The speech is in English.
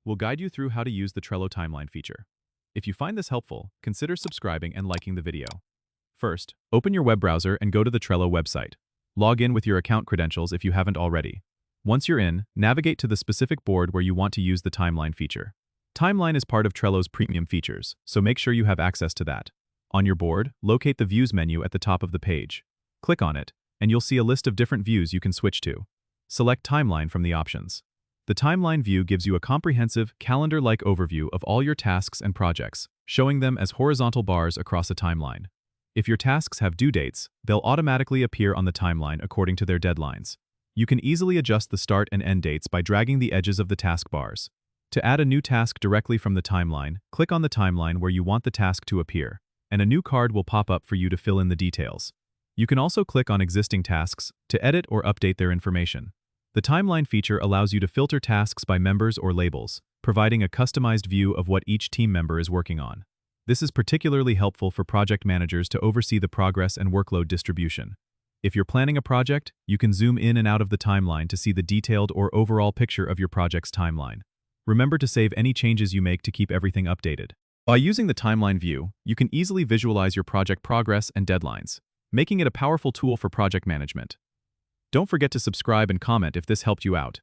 we'll guide you through how to use the Trello Timeline feature. If you find this helpful, consider subscribing and liking the video. First, open your web browser and go to the Trello website. Log in with your account credentials if you haven't already. Once you're in, navigate to the specific board where you want to use the Timeline feature. Timeline is part of Trello's premium features, so make sure you have access to that. On your board, locate the Views menu at the top of the page. Click on it, and you'll see a list of different views you can switch to. Select Timeline from the options. The Timeline view gives you a comprehensive, calendar-like overview of all your tasks and projects, showing them as horizontal bars across a timeline. If your tasks have due dates, they'll automatically appear on the timeline according to their deadlines. You can easily adjust the start and end dates by dragging the edges of the task bars. To add a new task directly from the timeline, click on the timeline where you want the task to appear, and a new card will pop up for you to fill in the details. You can also click on existing tasks to edit or update their information. The timeline feature allows you to filter tasks by members or labels, providing a customized view of what each team member is working on. This is particularly helpful for project managers to oversee the progress and workload distribution. If you're planning a project, you can zoom in and out of the timeline to see the detailed or overall picture of your project's timeline. Remember to save any changes you make to keep everything updated. By using the timeline view, you can easily visualize your project progress and deadlines, making it a powerful tool for project management. Don't forget to subscribe and comment if this helped you out.